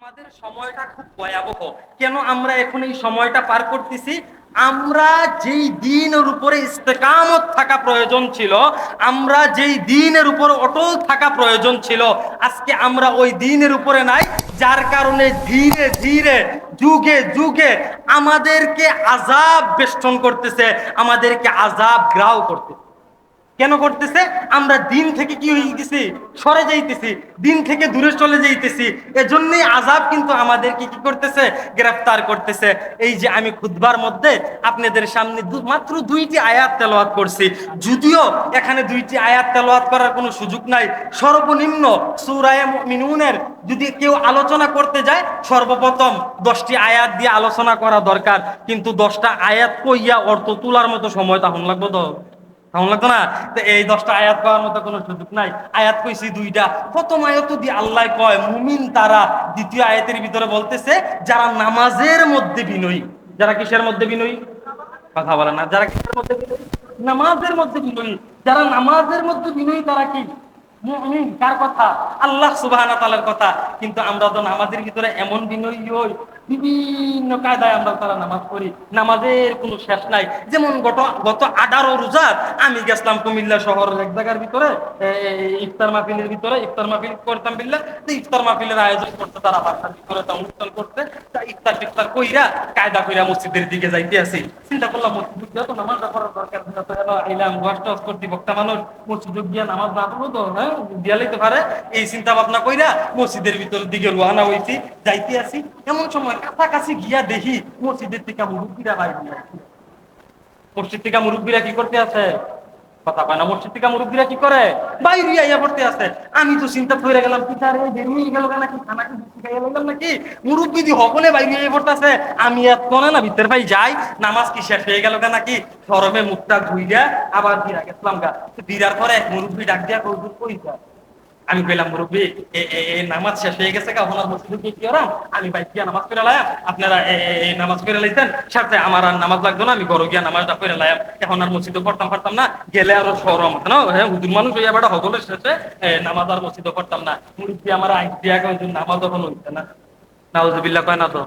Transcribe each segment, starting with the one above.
আমাদের সময়টা খুব ভয়াবহ। কেন আমরা এখন এই সময়টা পার করতেছি? আমরা যেই দিনের উপরে ইস্তেকামত থাকা প্রয়োজন ছিল, আমরা যেই দিনের উপর অটল থাকা প্রয়োজন ছিল, আজকে আমরা ওই দিনের উপরে নাই। যার কারণে ধীরে ধীরে যুগে যুগে আমাদেরকে আযাব বেষ্টন করতেছে, আমাদেরকে আযাব গ্রাও করতেছে। কেন করতেছে? আমরা দিন থেকে কি হয়ে গেছি? সরে যাইতেছি, দিন থেকে দূরে চলে যাইতেছি। এজন্যই আযাব কিন্তু আমাদেরকে কি করতেছে? গ্রেফতার করতেছে। এই যে আমি খুতবার মধ্যে আপনাদের সামনে মাত্র দুইটি আয়াত তেলাওয়াত করছি, যদিও এখানে দুইটি আয়াত তেলাওয়াত করার কোনো সুযোগ নাই। সর্বনিম্ন সূরা মুমিনুনের যদি কেউ আলোচনা করতে যায়, সর্বপ্রথম 10টি আয়াত দিয়ে আলোচনা করা দরকার। কিন্তু 10টা আয়াত কইয়া অর্থ তোলার মতো সময় তখন লাগবে তো, কেমন লাগতো না? তো এই 10টা আয়াত পাওয়ার মতো কোনো সুযোগ নাই। আয়াত কইছি দুইটা। প্রথম আয়াত দিয়ে আল্লাহ কয় মুমিন তারা, দ্বিতীয় আয়াতের ভিতরে বলতেছে যারা নামাজের মধ্যে বিনয়ী। যারা কিসের মধ্যে বিনয়ী? কথা বলে না। যারা কিসের মধ্যে বিনয়ী? নামাজের মধ্যে বিনয়ী। যারা নামাজের মধ্যে বিনয়ী তারা কি মুমিন? কার কথা? আল্লাহ সুবহানাহু ওয়া তাআলার কথা। কিন্তু আমরা তো নামাজের ভিতরে এমন বিনয়ী হই, বিভিন্ন কায়দায় আমরা তারা নামাজ পড়ি, নামাজের কোনো শেষ নাই। যেমন গত গত 18 রোজার আমি গেছিলাম কুমিল্লা শহরের এক জায়গার ভিতরে, ইফতার মাহফিলের ভিতরে। ইফতার মাহফিল করতাম বিল্লাহ। তো ইফতার মাহফিলের আয়োজন করতে তারা বাসার ভিতরে অনুষ্ঠান করতে, তা ইফতার টিফতার কইরা কায়দা কইরা মসজিদের দিকে যাইতে আসি। চিন্তা করলাম মসজিদ তো নামাজ পড়ার দরকার, তো আইলাম ওয়াজ টাজ করতে, বক্তা মানুষ মসজিদ গিয়া নামাজ না পড়বো তো হ্যাঁ দিয়ালেই তো পারে। এই চিন্তা ভাবনা কইরা মসজিদের ভিতর দিকে রওনা হইছি, যাইতে আসি। এমন সময় কাছাকাছি গিয়া দেখি মসজিদের থেকে মুরব্বীরা বাইরে আসছে। মসজিদ থেকে মুরব্বীরা কি করতে আছে? কথা কয় না। মসজিদ থেকে মুরব্বীরা কি করে? বাইরে আইয়া পড়তে আছে। আমি তো চিন্তা করে গেলাম, পিতারে দেরি হয়ে গেল নাকি, খানা কি খাইয়া লইলাম নাকি? মুরব্বী দি সকলে বাইরে আইয়া পড়তে আছে, আমি এত কোনে না ভিতর ভাই যাই, নামাজ কি শেষ হয়ে গেল নাকি? শরমে মুখটা ধুইয়া আবার দিয়া গেছিলাম গা। দিদার পরে এক মুরব্বী ডাক দিয়া কই যায়? আমি কইলাম মুরব্বী নামাজ শেষ হয়ে গেছে গা, ওনার মসজিদে গিয়ে কি করাম? আমি বাইক গিয়া নামাজ পড়ে লাইম, আপনারা নামাজ পড়ে লাইছেন, সাথে আমার আর নামাজ লাগতো না, আমি ঘরে গিয়া নামাজটা পড়ে লাইম। এখন আর মসজিদে পড়তাম পারতাম না, গেলে আরো শরম হতো না। হ্যাঁ হুজুর মানুষ হইয়া বেটা হগলের শেষে নামাজ আর মসজিদে পড়তাম না। মুরব্বী আমার আইন দিয়া নামাজ তখন হইছে না। নাউজুবিল্লাহ কয় না তো?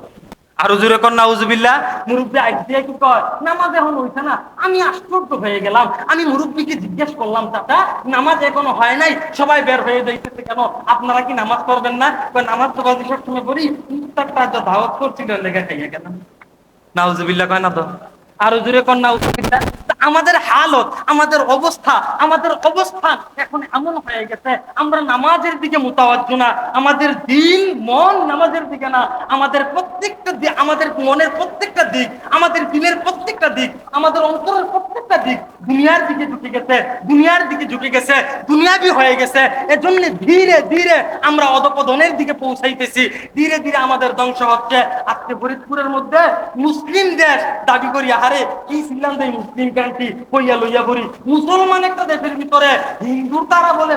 আরো জোরে কর নাউজুবিল্লাহ। মুরব্বী আইডিয়া কি কয় নামাজ এখন হইছে না। আমি আশ্চর্য হয়ে গেলাম। আমি মুরব্বীকে জিজ্ঞেস করলাম, চাচা নামাজ এখনো হয় নাই, সবাই বের হয়ে যাইতেছে কেন? আপনারা কি নামাজ পড়বেন না? নামাজ তো বাজি সবসময় পড়ি, ইফতারটা দাওয়াত করছিল লেগে খাইয়া গেলাম। নাউজুবিল্লাহ কয় না তো? আরো জোরে কর নাউজুবিল্লাহ। আমাদের হালত, আমাদের অবস্থা, আমাদের অবস্থান এখন এমন হয়ে গেছে, আমরা নামাজের দিকে মুতাওয়াজ্জু না। আমাদের দিল মন নামাজের দিকে না। আমাদের প্রত্যেকটা দিক, আমাদের মনের প্রত্যেকটা দিক, আমাদের দিলের প্রত্যেকটা দিক, আমাদের অন্তরের প্রত্যেকটা দিক দুনিয়ার দিকে ঝুঁকে গেছে, দুনিয়ার দিকে ঝুঁকে গেছে, দুনিয়াবি হয়ে গেছে। এজন্য ধীরে ধীরে আমরা অধপতনের দিকে পৌঁছাইতেছি। ধীরে ধীরে আমাদের ধ্বংস হচ্ছে। আজকে ফরিদপুরের মধ্যে মুসলিম দেশ দাবি করি, আহারে কি ছিলাম মুসলিম কান্ট্রি কইয়া লইয়া করি, মুসলমান একটা দেশের ভিতরে হিন্দু তারা বলে